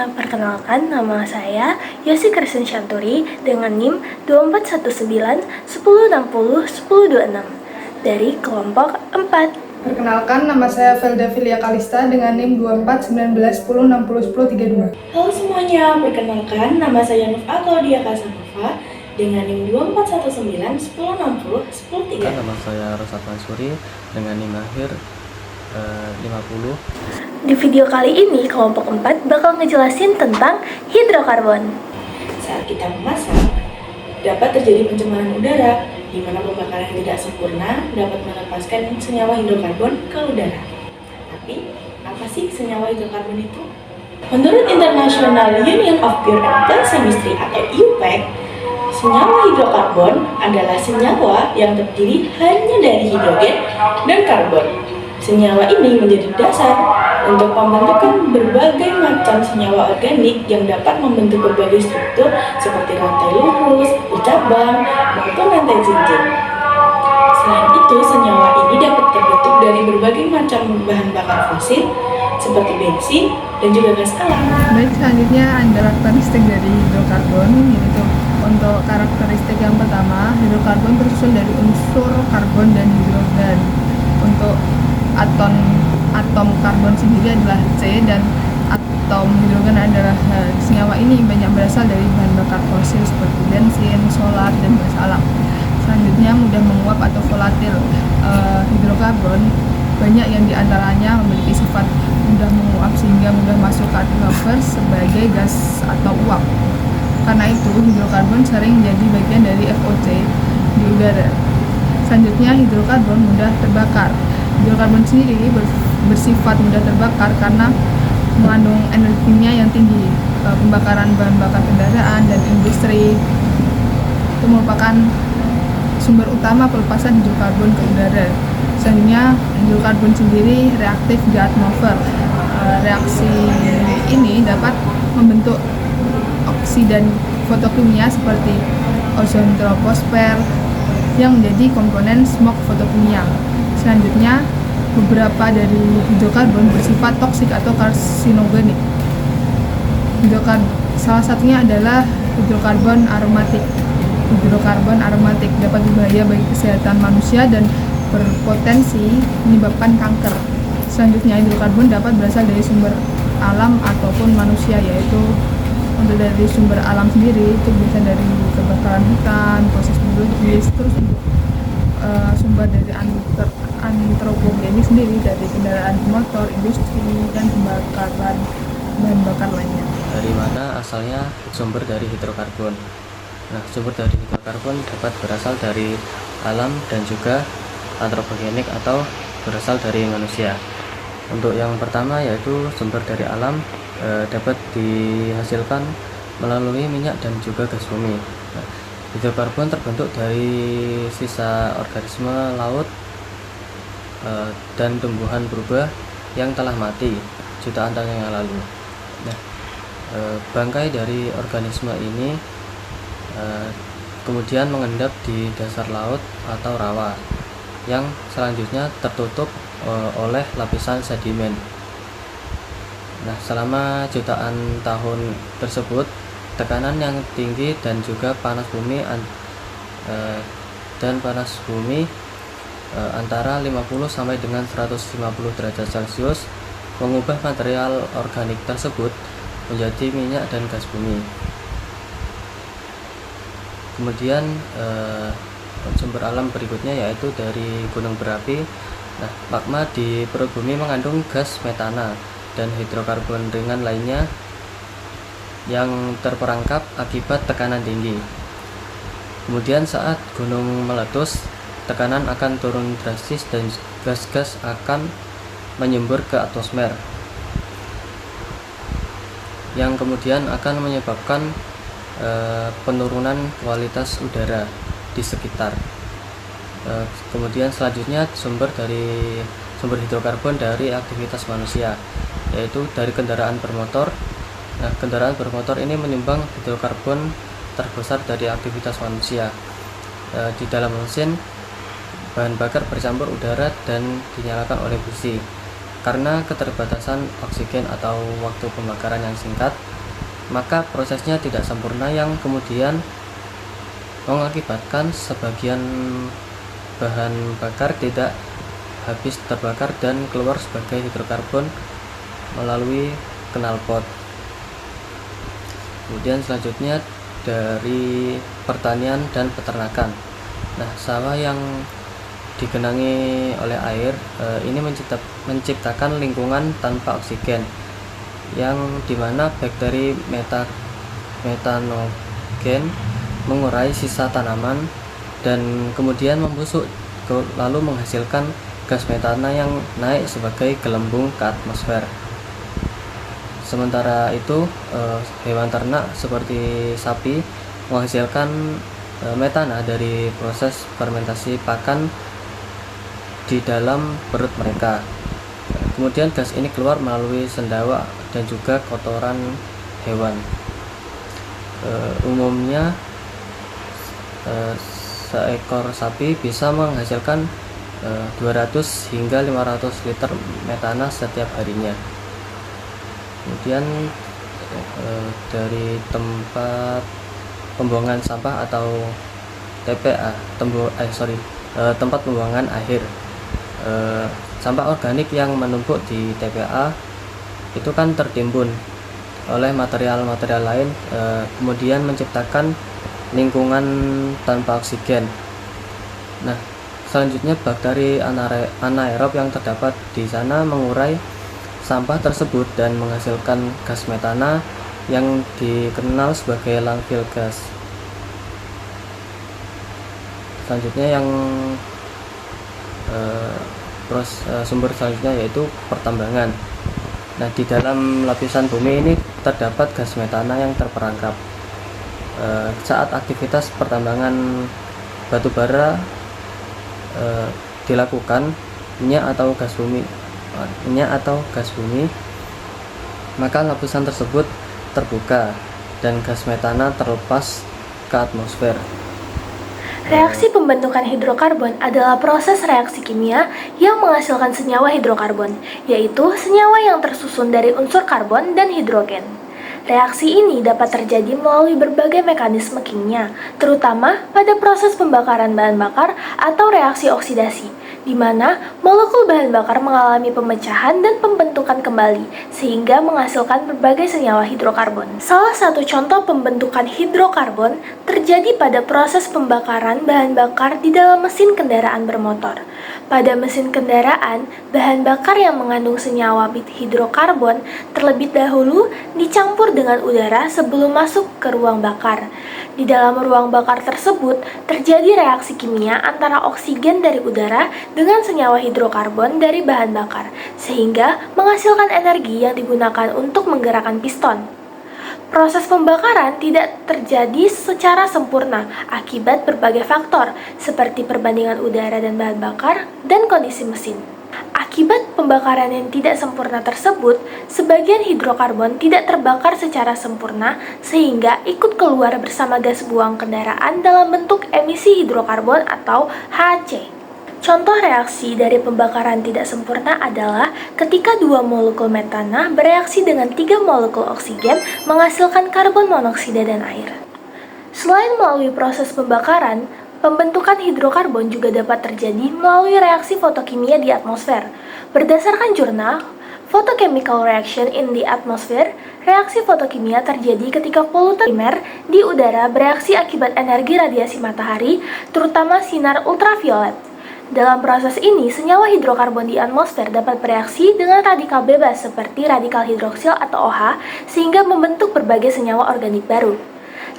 semuanya, perkenalkan nama saya Yosi Kristen Shanturi dengan NIM 2419 1060 1026 dari kelompok 4. Perkenalkan, nama saya Velda Filia Kalista dengan NIM 2419 1060 1032. Halo semuanya, perkenalkan nama saya Nufa Claudia Kasanova dengan NIM 2419 1060 1030. Nama saya Rosat Mansuri dengan NIM akhir 50. Di video kali ini kelompok 4 bakal ngejelasin tentang hidrokarbon. Saat kita memasak, dapat terjadi pencemaran udara, di mana pembakaran yang tidak sempurna dapat melepaskan senyawa hidrokarbon ke udara. Tapi, apa sih senyawa hidrokarbon itu? Menurut International Union of Pure and Plant Chemistry atau IUPAC, senyawa hidrokarbon adalah senyawa yang terdiri hanya dari hidrogen dan karbon. Senyawa ini menjadi dasar untuk pembentukan berbagai macam senyawa organik yang dapat membentuk berbagai struktur seperti rantai lurus, bercabang, maupun rantai cincin. Selain itu, senyawa ini dapat terbentuk dari berbagai macam bahan bakar fosil seperti bensin dan juga gas alam. Baik, selanjutnya adalah karakteristik dari hidrokarbon, yaitu untuk karakteristik yang pertama, hidrokarbon tersusun dari unsur karbon dan hidrogen. Untuk atom karbon sendiri adalah C dan atom hidrogen adalah H. Senyawa ini banyak berasal dari bahan bakar fosil seperti bensin, solar, dan gas alam. Selanjutnya, mudah menguap atau volatil. Hidrokarbon banyak yang diantaranya memiliki sifat mudah menguap sehingga mudah masuk ke atmosfer sebagai gas atau uap. Karena itu, hidrokarbon sering menjadi bagian dari VOC di udara. Selanjutnya, hidrokarbon mudah terbakar. Hidrokarbon sendiri bersifat mudah terbakar karena mengandung energinya yang tinggi. Pembakaran bahan bakar kendaraan dan industri itu merupakan sumber utama pelepasan hidrokarbon ke udara. Selanjutnya, hidrokarbon sendiri reaktif di atmosfer. Reaksi ini dapat membentuk oksidan fotokimia seperti ozon troposfer yang menjadi komponen smog fotokimia. Selanjutnya, beberapa dari hidrokarbon bersifat toksik atau karsinogenik. Salah satunya adalah hidrokarbon aromatik. Hidrokarbon aromatik dapat berbahaya bagi kesehatan manusia dan berpotensi menyebabkan kanker. Selanjutnya, hidrokarbon dapat berasal dari sumber alam ataupun manusia, yaitu untuk dari sumber alam sendiri itu bisa dari kebakaran hutan, proses biologis, terus untuk sumber dari antropogenik sendiri dari kendaraan motor, industri, dan pembakaran bahan bakar lainnya. Dari mana asalnya sumber dari hidrokarbon? Nah, sumber dari hidrokarbon dapat berasal dari alam dan juga antropogenik atau berasal dari manusia. Untuk yang pertama yaitu sumber dari alam dapat dihasilkan melalui minyak dan juga gas bumi. Nah, hidrokarbon terbentuk dari sisa organisme laut dan tumbuhan berubah yang telah mati jutaan tahun yang lalu. Nah, bangkai dari organisme ini kemudian mengendap di dasar laut atau rawa yang selanjutnya tertutup oleh lapisan sedimen. Nah, selama jutaan tahun tersebut, tekanan yang tinggi dan juga panas bumi antara 50 sampai dengan 150 derajat Celcius mengubah material organik tersebut menjadi minyak dan gas bumi. Kemudian sumber alam berikutnya yaitu dari gunung berapi. Nah, magma di perut bumi mengandung gas metana dan hidrokarbon ringan lainnya yang terperangkap akibat tekanan tinggi. Kemudian saat gunung meletus, tekanan akan turun drastis dan gas-gas akan menyembur ke atmosfer, yang kemudian akan menyebabkan penurunan kualitas udara di sekitar. Kemudian selanjutnya sumber hidrokarbon dari aktivitas manusia, yaitu dari kendaraan bermotor. Nah, kendaraan bermotor ini menyumbang hidrokarbon terbesar dari aktivitas manusia. Di dalam mesin, bahan bakar bercampur udara dan dinyalakan oleh busi. Karena keterbatasan oksigen atau waktu pembakaran yang singkat, maka prosesnya tidak sempurna yang kemudian mengakibatkan sebagian bahan bakar tidak habis terbakar dan keluar sebagai hidrokarbon melalui knalpot. Kemudian selanjutnya dari pertanian dan peternakan. Nah, sawah yang digenangi oleh air ini menciptakan lingkungan tanpa oksigen, yang dimana bakteri metanogen mengurai sisa tanaman dan kemudian membusuk, lalu menghasilkan gas metana yang naik sebagai gelembung ke atmosfer. Sementara itu hewan ternak seperti sapi menghasilkan metana dari proses fermentasi pakan di dalam perut mereka. Kemudian gas ini keluar melalui sendawa dan juga kotoran hewan. Umumnya seekor sapi bisa menghasilkan 200 hingga 500 liter metana setiap harinya. Kemudian dari tempat pembuangan sampah atau TPA, tempat pembuangan akhir, sampah organik yang menumpuk di TPA itu kan tertimbun oleh material-material lain, kemudian menciptakan lingkungan tanpa oksigen. Nah, selanjutnya bakteri anaerob yang terdapat di sana mengurai sampah tersebut dan menghasilkan gas metana yang dikenal sebagai landfill gas. Selanjutnya yang sumber selanjutnya yaitu pertambangan. Nah, di dalam lapisan bumi ini terdapat gas metana yang terperangkap. Saat aktivitas pertambangan batu bara dilakukan, minyak atau gas bumi, maka lapisan tersebut terbuka dan gas metana terlepas ke atmosfer. Reaksi pembentukan hidrokarbon adalah proses reaksi kimia yang menghasilkan senyawa hidrokarbon, yaitu senyawa yang tersusun dari unsur karbon dan hidrogen. Reaksi ini dapat terjadi melalui berbagai mekanisme kimia, terutama pada proses pembakaran bahan bakar atau reaksi oksidasi, di mana molekul bahan bakar mengalami pemecahan dan pembentukan kembali, sehingga menghasilkan berbagai senyawa hidrokarbon. Salah satu contoh pembentukan hidrokarbon terjadi pada proses pembakaran bahan bakar di dalam mesin kendaraan bermotor. Pada mesin kendaraan, bahan bakar yang mengandung senyawa hidrokarbon terlebih dahulu dicampur dengan udara sebelum masuk ke ruang bakar. Di dalam ruang bakar tersebut, terjadi reaksi kimia antara oksigen dari udara dengan senyawa hidrokarbon dari bahan bakar, sehingga menghasilkan energi yang digunakan untuk menggerakkan piston. Proses pembakaran tidak terjadi secara sempurna akibat berbagai faktor, seperti perbandingan udara dan bahan bakar dan kondisi mesin. Akibat pembakaran yang tidak sempurna tersebut, sebagian hidrokarbon tidak terbakar secara sempurna sehingga ikut keluar bersama gas buang kendaraan dalam bentuk emisi hidrokarbon atau HC. Contoh reaksi dari pembakaran tidak sempurna adalah ketika 2 molekul metana bereaksi dengan 3 molekul oksigen menghasilkan karbon monoksida dan air. Selain melalui proses pembakaran, pembentukan hidrokarbon juga dapat terjadi melalui reaksi fotokimia di atmosfer. Berdasarkan jurnal Photochemical Reaction in the Atmosphere, reaksi fotokimia terjadi ketika polutan primer di udara bereaksi akibat energi radiasi matahari, terutama sinar ultraviolet. Dalam proses ini, senyawa hidrokarbon di atmosfer dapat bereaksi dengan radikal bebas seperti radikal hidroksil atau OH, sehingga membentuk berbagai senyawa organik baru.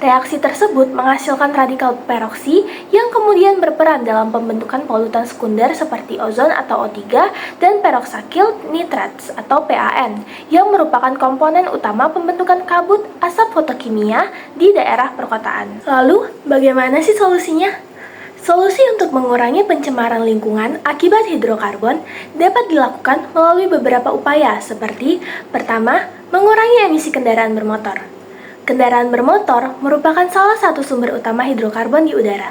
Reaksi tersebut menghasilkan radikal peroksi yang kemudian berperan dalam pembentukan polutan sekunder seperti ozon atau O3 dan peroxyl nitrates atau PAN yang merupakan komponen utama pembentukan kabut asap fotokimia di daerah perkotaan. Lalu, bagaimana sih solusinya? Solusi untuk mengurangi pencemaran lingkungan akibat hidrokarbon dapat dilakukan melalui beberapa upaya seperti: pertama, mengurangi emisi kendaraan bermotor. Kendaraan bermotor merupakan salah satu sumber utama hidrokarbon di udara.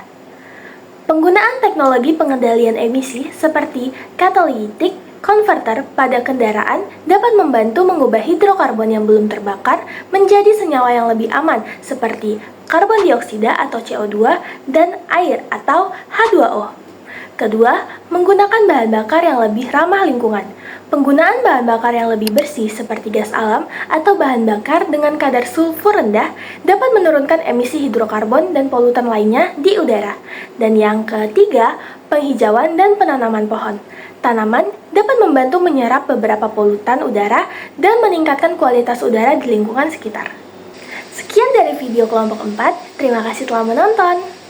Penggunaan teknologi pengendalian emisi seperti catalytic Konverter pada kendaraan dapat membantu mengubah hidrokarbon yang belum terbakar menjadi senyawa yang lebih aman seperti karbon dioksida atau CO2 dan air atau H2O. Kedua, menggunakan bahan bakar yang lebih ramah lingkungan. Penggunaan bahan bakar yang lebih bersih seperti gas alam atau bahan bakar dengan kadar sulfur rendah dapat menurunkan emisi hidrokarbon dan polutan lainnya di udara. Dan yang ketiga, penghijauan dan penanaman pohon. Tanaman dapat membantu menyerap beberapa polutan udara dan meningkatkan kualitas udara di lingkungan sekitar. Sekian dari video kelompok 4, terima kasih telah menonton.